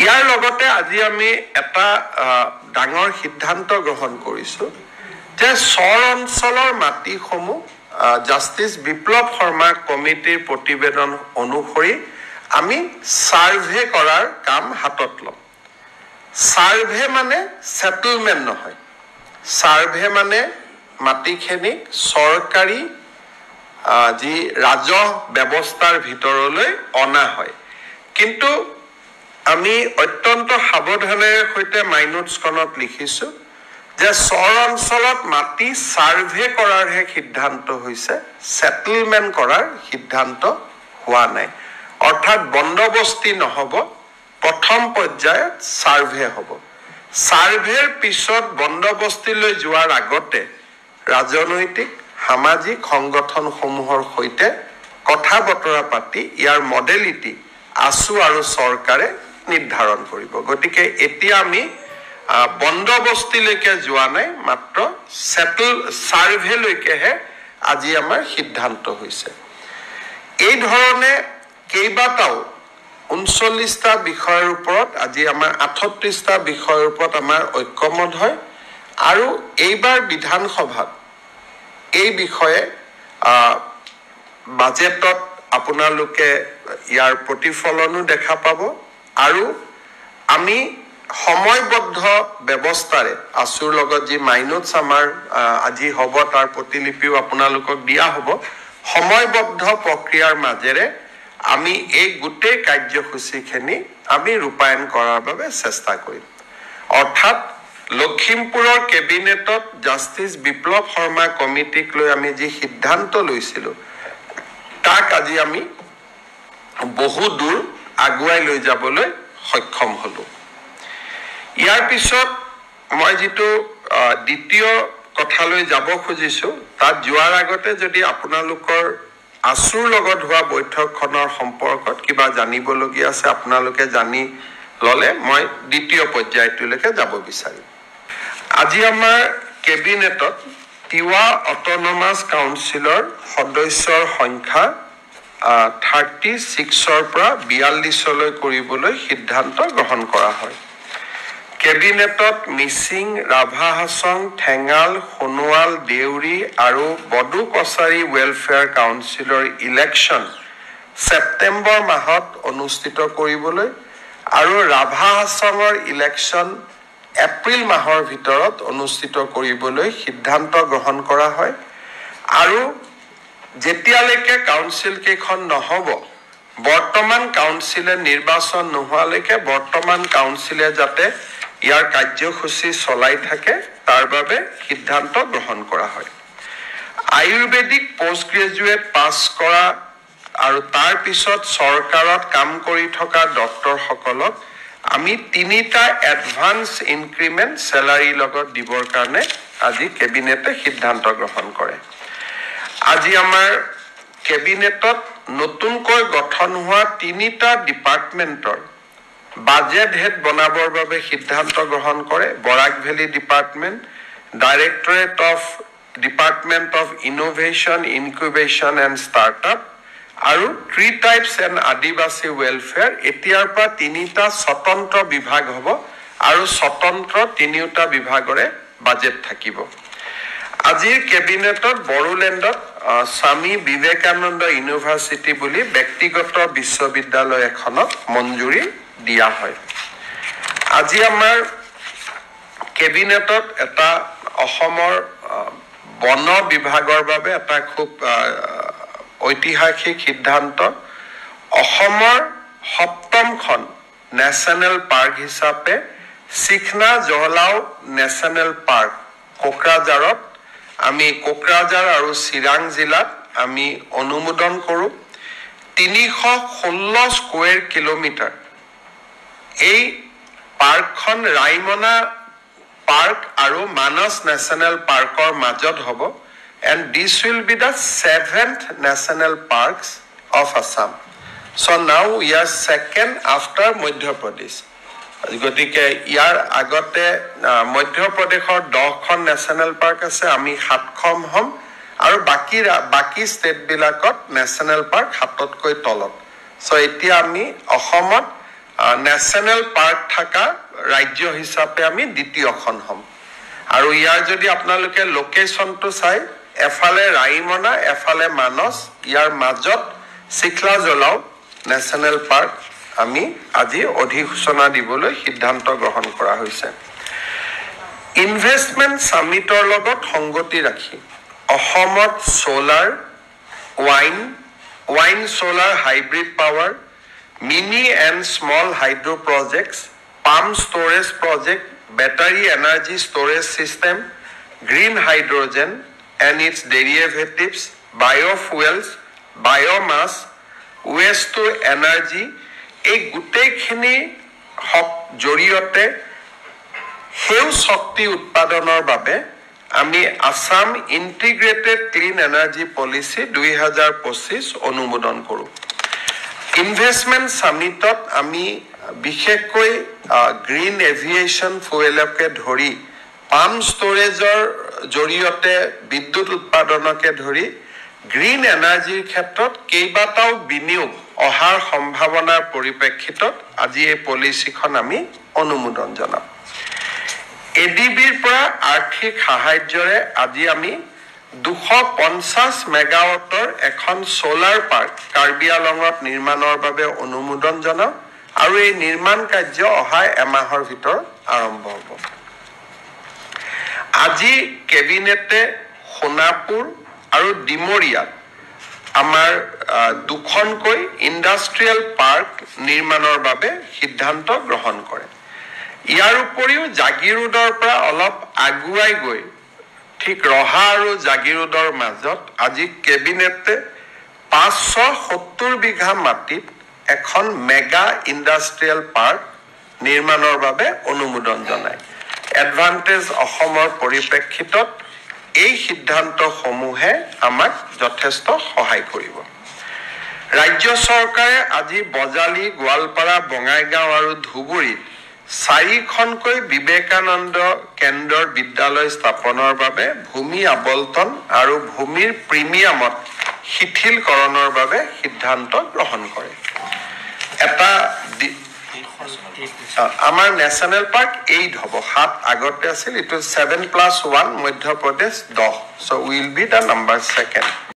ইয়াৰ লগতে আজি আমি এটা ডাঙৰ সিদ্ধান্ত গ্ৰহণ কৰিছো যে চৰ অঞ্চলৰ মাটিসমূহ জাষ্টিস বিপ্লৱ শৰ্মা কমিটিৰ প্ৰতিবেদন অনুসৰি আমি সাৰ্ভে কৰাৰ কাম হাতত লম সাৰ্ভে মানে সেটেলমেন্ট নহয় সাৰ্ভে মানে মাটিখিনি চৰকাৰী যি ৰাজহ ব্যৱস্থাৰ ভিতৰলৈ অনা হয় কিন্তু আমি অত্যন্ত সাৱধানেৰে সৈতে মাইনোটছখনত লিখিছো যে চৰ অঞ্চলত মাটি সাৰ্ভে কৰাৰহে সিদ্ধান্ত হৈছে সেটেলমেন্ট কৰাৰ সিদ্ধান্ত হোৱা নাই অৰ্থাৎ বন্দবস্তি নহব প্ৰথম পৰ্যায়ত সাৰ্ভে হ'ব সাৰ্ভেৰ পিছত বন্দবস্তিলৈ যোৱাৰ আগতে ৰাজনৈতিক সামাজিক সংগঠনসমূহৰ সৈতে কথা বতৰা পাতি ইয়াৰ মডেলিটি আসু আৰু চৰকাৰে নিৰ্ধাৰণ কৰিব গতিকে এতিয়া আমি বন্দবস্তিলৈকে যোৱা নাই মাত্ৰ সাৰ্ভেলৈকেহে আজি আমাৰ সিদ্ধান্ত হৈছে এই ধৰণে কেইবাটাও 39টা বিষয়ৰ ওপৰত আজি আমাৰ 38টা বিষয়ৰ ওপৰত আমাৰ ঐক্যমত হয় আৰু এইবাৰ বিধানসভাত এই বিষয়ে বাজেটত আপোনালোকে ইয়াৰ প্ৰতিফলনো দেখা পাব আৰু আমি সময়বদ্ধ ব্যৱস্থাৰে আসুৰ লগত যি মাইনোটছ আমাৰ আজি হ'ব তাৰ প্ৰতিলিপিও আপোনালোকক দিয়া হ'ব সময়বদ্ধ প্ৰক্ৰিয়াৰ মাজেৰে আমি এই গোটেই কাৰ্যসূচীখিনি আমি ৰূপায়ণ কৰাৰ বাবে চেষ্টা কৰিম অৰ্থাৎ লখিমপুৰৰ কেবিনেটত জাষ্টিস বিপ্লৱ শৰ্মা কমিটিক লৈ আমি যি সিদ্ধান্ত লৈছিলো তাক আজি আমি বহু দূৰ আগুৱাই লৈ যাবলৈ সক্ষম হলো ইয়াৰ পিছত মই যেটো দ্বিতীয় কথালৈ যাব খুজিছো তাত যোৱাৰ আগতে যদি আপোনালোকৰ আসুৰ লগত হোৱা বৈঠকখনৰ সম্পৰ্কত কিবা জানিবলগীয়া আছে আপোনালোকে জানি ললে মই দ্বিতীয় পৰ্যায়টোলৈকে যাব বিচাৰিম আজি আমাৰ কেবিনেটত তিৱা অটোনমাস কাউন্সিলৰ সদস্যৰ সংখ্যা 36ৰ পৰা 42লৈ কৰিবলৈ সিদ্ধান্ত গ্ৰহণ কৰা হয় কেবিনেটত মিছিং ৰাভা হাছং ঠেঙাল সোণোৱাল দেউৰী আৰু বডু কছাৰী ৱেলফেয়াৰ কাউন্সিলৰ ইলেকশ্যন সেপ্টেম্বৰ মাহত অনুষ্ঠিত কৰিবলৈ আৰু ৰাভা হাছঙৰ ইলেকশ্যন এপ্ৰিল মাহৰ ভিতৰত অনুষ্ঠিত কৰিবলৈ সিদ্ধান্ত গ্ৰহণ কৰা হয় আৰু যেতিয়ালৈকে কাউন্সিল কেইখন নহব বৰ্তমান কাউন্সিলে নিৰ্বাচন নোহোৱালৈকে বৰ্তমান কাউন্সিলে যাতে ইয়াৰ কাৰ্যসূচী চলাই থাকে তাৰ বাবে সিদ্ধান্ত গ্ৰহণ কৰা হয় আয়ুৰ্বেদিক পোষ্ট গ্ৰেজুৱেট পাছ কৰা আৰু তাৰ পিছত চৰকাৰত কাম কৰি থকা ডক্টৰ সকলক আমি 3টা এডভান্স ইনক্ৰিমেন্ট স্যালাৰি লগত দিবৰ কাৰণে আজি কেবিনেটে সিদ্ধান্ত গ্ৰহণ কৰে আজি আমাৰ কেবিনেটত নতুনকৈ গঠন হোৱা 3টা ডিপাৰ্টমেন্টৰ বাজেট হেড বনাবৰ বাবে সিদ্ধান্ত গ্ৰহণ কৰে Barak valley department department of innovation incubation and startup আৰু tea tribes and Adivasi welfare এতিয়াৰ পৰা 3টা স্বতন্ত্ৰ বিভাগ হ'ব আৰু স্বতন্ত্ৰ 3টা বিভাগৰে বাজেট থাকিব আজিৰ কেবিনেটত বড়োলেণ্ডত স্বামী বিবেকানন্দ ইউনিভাৰ্চিটি বুলি ব্যক্তিগত বিশ্ববিদ্যালয় এখনত মঞ্জুৰি দিয়া হয় আজি আমাৰ কেবিনেটত এটা অসমৰ বন বিভাগৰ বাবে এটা খুব ঐতিহাসিক সিদ্ধান্ত অসমৰ 7খন নেশ্যনেল পাৰ্ক হিচাপে সিখনা জহলাও নেশ্যনেল পাৰ্ক কোকৰাঝাৰত আমি কোকৰাঝাৰ আৰু চিৰাং জিলাত আমি অনুমোদন কৰো 316 স্কয়াৰ কিলোমিটাৰ এই পাৰ্কখন ৰাইমনা পাৰ্ক আৰু মানস নেশ্যনেল পাৰ্কৰ মাজত হ'ব and this will be the 7th national parks of Assam so now we are second after Madhya Pradesh গতিকে ইয়াৰ আগতে মধ্য প্ৰদেশৰ 10খন নেশ্যনেল পাৰ্ক আছে আমি 7খন হম আৰু বাকি ষ্টেট বিলাকত নেশ্যনেল পাৰ্ক 7তকৈ তলত সো এতিয়া আমি অসমত নেশ্যনেল পাৰ্ক থকা ৰাজ্য হিচাপে আমি দ্বিতীয়খন হ'ম আৰু ইয়াৰ যদি আপোনালোকে লোকেশ্যনটো চাই এফালে ৰাইমনা এফালে মানস ইয়াৰ মাজত চিখলাজলাও নেশ্যনেল পাৰ্ক আমি আজি অধিসূচনা দিবলৈ সিদ্ধান্ত গ্ৰহণ কৰা হৈছে ইনভেষ্টমেণ্ট সামিটৰ লগত সংগতি ৰাখি অসমত solar wine solar hybrid power mini and small hydro projects palm storage project battery energy storage system green hydrogen and its derivatives biofuels biomass waste to energy এই গুটেইখিনি জৰিয়তে সেউজ শক্তি উৎপাদনৰ বাবে আমি Assam integrated clean energy policy 2025 অনুমোদন কৰো investment সামিটত আমি বিশেষকৈ গ্ৰীণ এভিয়েশন ফুয়েলকে ধৰি পাম ষ্টোৰেজৰ জৰিয়তে বিদ্যুৎ উৎপাদনকে ধৰি গ্ৰীণ এনাৰ্জিৰ ক্ষেত্ৰত কেইবাটাও বিনিয়োগ অহাৰ সম্ভাৱনাৰ পৰিপ্ৰেক্ষিতত আজি এই পলিচিখন আমি অনুমোদন জনাম এডিবিৰ পৰা আৰ্থিক সাহায্যৰে আজি আমি 250 মেগাৱাটৰ এখন সোলাৰ পাৰ্ক কাৰ্বি আংলঙত নিৰ্মাণৰ বাবে অনুমোদন জনাম আৰু এই নিৰ্মাণ কাৰ্য অহা এমাহৰ ভিতৰত আৰম্ভ হ'ব আজি কেবিনেটে সোণাপুৰ আৰু ডিমৰিয়াত আমাৰ দুখনকৈ ইণ্ডাষ্ট্ৰিয়েল পাৰ্ক নিৰ্মাণৰ বাবে সিদ্ধান্ত গ্ৰহণ কৰে ইয়াৰ উপৰিও জাগিৰোডৰ পৰা অলপ আগুৱাই গৈ ঠিক ৰহা আৰু জাগিৰোডৰ মাজত আজি কেবিনেটে 570 বিঘা মাটিত এখন মেগা ইণ্ডাষ্ট্ৰিয়েল পাৰ্ক নিৰ্মাণৰ বাবে অনুমোদন জনায় এডভান্টেজ অসমৰ পৰিপ্ৰেক্ষিতত এই সিদ্ধান্তসমূহে আমাক যথেষ্ট সহায় কৰিব ৰাজ্য চৰকাৰে আজি বজালি গোৱালপাৰা বঙাইগাঁও আৰু ধুবুৰীত 4খনকৈ বিবেকানন্দ কেন্দ্ৰৰ বিদ্যালয় স্থাপনৰ বাবে ভূমি আবলটন আৰু ভূমিৰ প্ৰিমিয়ামত শিথিলকৰণৰ বাবে সিদ্ধান্ত গ্ৰহণ কৰে এটা আমাৰ নেশ্যনেল পাৰ্ক 8 হ'ব 7 আগতে আছিল it 7+1 Madhya Pradesh 10 so will be the number second